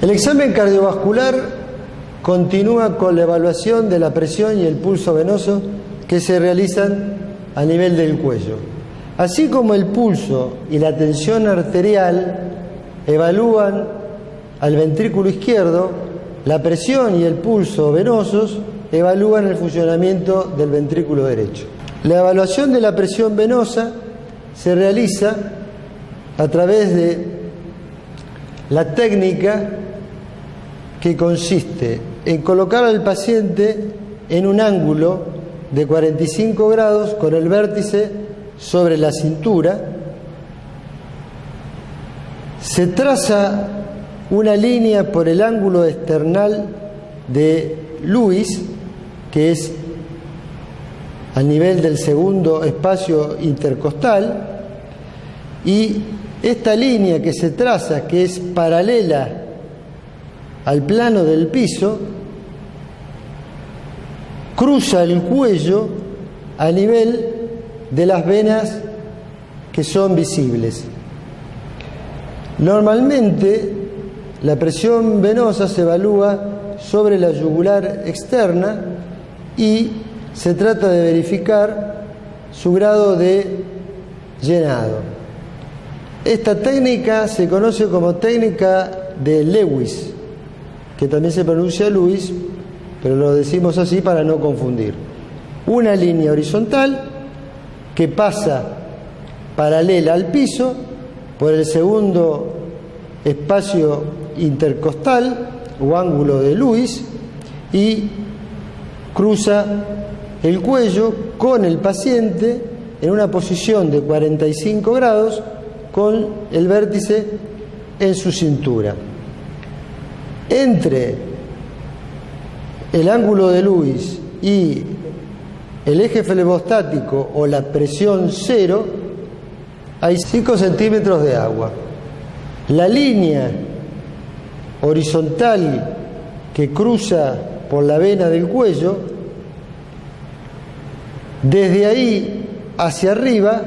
El examen cardiovascular continúa con la evaluación de la presión y el pulso venoso que se realizan a nivel del cuello. Así como el pulso y la tensión arterial evalúan al ventrículo izquierdo, la presión y el pulso venosos evalúan el funcionamiento del ventrículo derecho. La evaluación de la presión venosa se realiza a través de la técnica que consiste en colocar al paciente en un ángulo de 45 grados con el vértice sobre la cintura. Se traza una línea por el ángulo external de Lewis, que es al nivel del segundo espacio intercostal, y esta línea que se traza, que es paralela al plano del piso, cruza el cuello a nivel de las venas que son visibles. Normalmente la presión venosa se evalúa sobre la yugular externa y se trata de verificar su grado de llenado. Esta técnica se conoce como técnica de Lewis, que también se pronuncia Lewis, pero lo decimos así para no confundir. Una línea horizontal que pasa paralela al piso por el segundo espacio intercostal o ángulo de Lewis y cruza el cuello con el paciente en una posición de 45 grados con el vértice en su cintura. Entre el ángulo de Lewis y el eje flebostático o la presión cero hay 5 centímetros de agua. La línea horizontal que cruza por la vena del cuello, desde ahí hacia arriba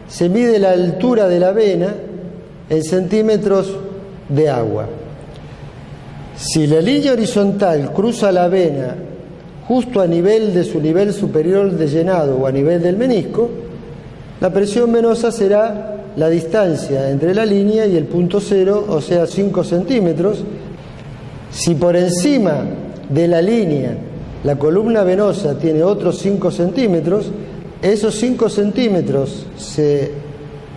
se mide la altura de la vena en centímetros de agua. Si la línea horizontal cruza la vena justo a nivel de su nivel superior de llenado o a nivel del menisco, la presión venosa será la distancia entre la línea y el punto cero, o sea 5 centímetros. Si por encima de la línea la columna venosa tiene otros 5 centímetros, esos 5 centímetros se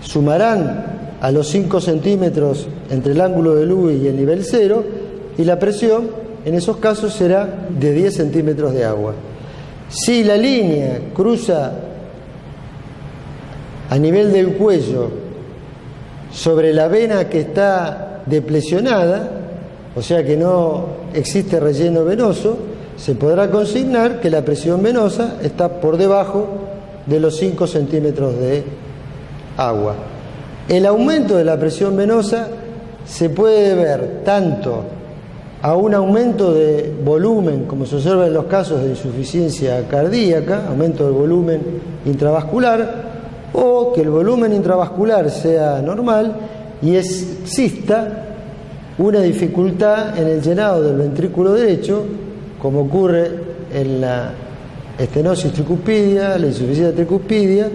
sumarán a los 5 centímetros entre el ángulo de Lewis y el nivel cero, y la presión en esos casos será de 10 centímetros de agua. Si la línea cruza a nivel del cuello sobre la vena que está deplesionada, o sea que no existe relleno venoso, se podrá consignar que la presión venosa está por debajo de los 5 centímetros de agua. El aumento de la presión venosa se puede deber tanto a un aumento de volumen, como se observa en los casos de insuficiencia cardíaca, aumento del volumen intravascular, o que el volumen intravascular sea normal y exista una dificultad en el llenado del ventrículo derecho, como ocurre en la estenosis tricuspidia, la insuficiencia tricuspidia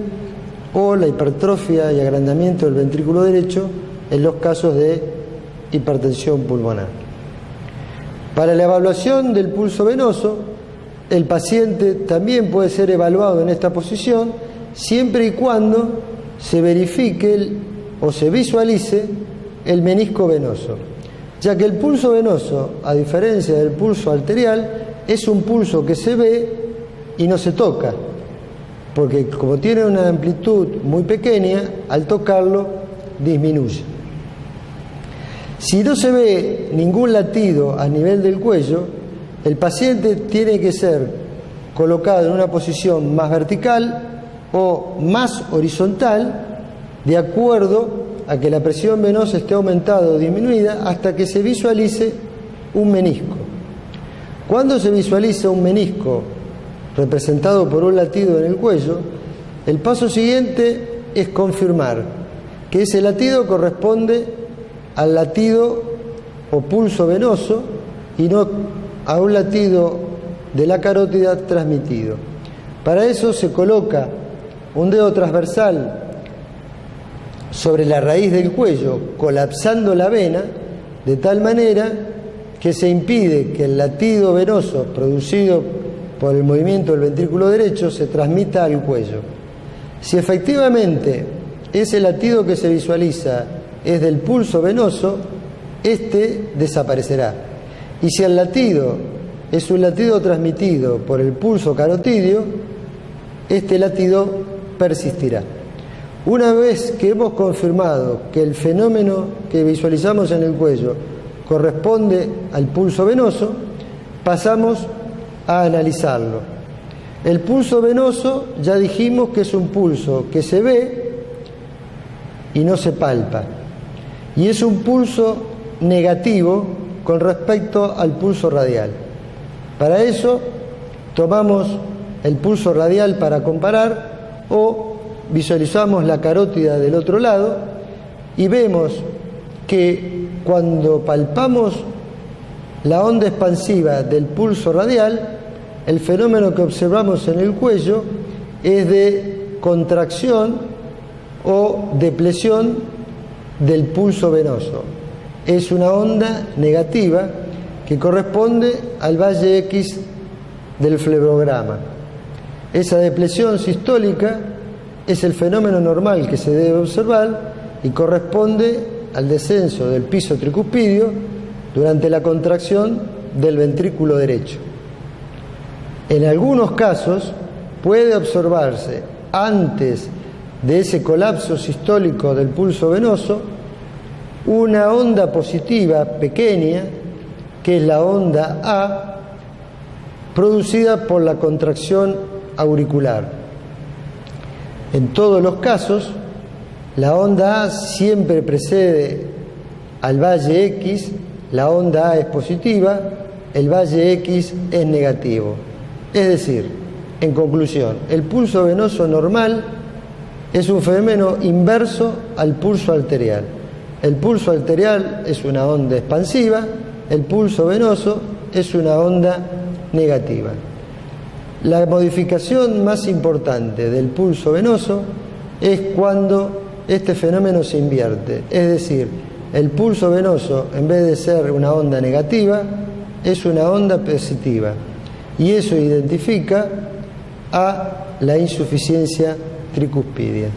o la hipertrofia y agrandamiento del ventrículo derecho en los casos de hipertensión pulmonar. Para la evaluación del pulso venoso, el paciente también puede ser evaluado en esta posición siempre y cuando se verifique o se visualice el menisco venoso, ya que el pulso venoso, a diferencia del pulso arterial, es un pulso que se ve y no se toca, porque como tiene una amplitud muy pequeña, al tocarlo disminuye. Si no se ve ningún latido a nivel del cuello, el paciente tiene que ser colocado en una posición más vertical o más horizontal, de acuerdo a que la presión venosa esté aumentada o disminuida hasta que se visualice un menisco. Cuando se visualiza un menisco representado por un latido en el cuello, el paso siguiente es confirmar que ese latido corresponde al latido o pulso venoso y no a un latido de la carótida transmitido. Para eso se coloca un dedo transversal sobre la raíz del cuello, colapsando la vena de tal manera que se impide que el latido venoso producido por el movimiento del ventrículo derecho se transmita al cuello. Si efectivamente ese latido que se visualiza es del pulso venoso, este desaparecerá. Y si el latido es un latido transmitido por el pulso carotidio, este latido persistirá. Una vez que hemos confirmado que el fenómeno que visualizamos en el cuello corresponde al pulso venoso, pasamos a analizarlo. El pulso venoso ya dijimos que es un pulso que se ve y no se palpa, y es un pulso negativo con respecto al pulso radial. Para eso tomamos el pulso radial para comparar o visualizamos la carótida del otro lado y vemos que cuando palpamos la onda expansiva del pulso radial, el fenómeno que observamos en el cuello es de contracción o depresión del pulso venoso. Es una onda negativa que corresponde al valle X del flebograma. Esa depresión sistólica es el fenómeno normal que se debe observar y corresponde al descenso del piso tricuspidio durante la contracción del ventrículo derecho. En algunos casos puede observarse antes de ese colapso sistólico del pulso venoso una onda positiva pequeña, que es la onda A, producida por la contracción auricular. En todos los casos, la onda A siempre precede al valle X, la onda A es positiva, el valle X es negativo. Es decir, en conclusión, el pulso venoso normal es un fenómeno inverso al pulso arterial. El pulso arterial es una onda expansiva, el pulso venoso es una onda negativa. La modificación más importante del pulso venoso es cuando este fenómeno se invierte, es decir, el pulso venoso, en vez de ser una onda negativa, es una onda positiva, y eso identifica a la insuficiencia tricuspidia.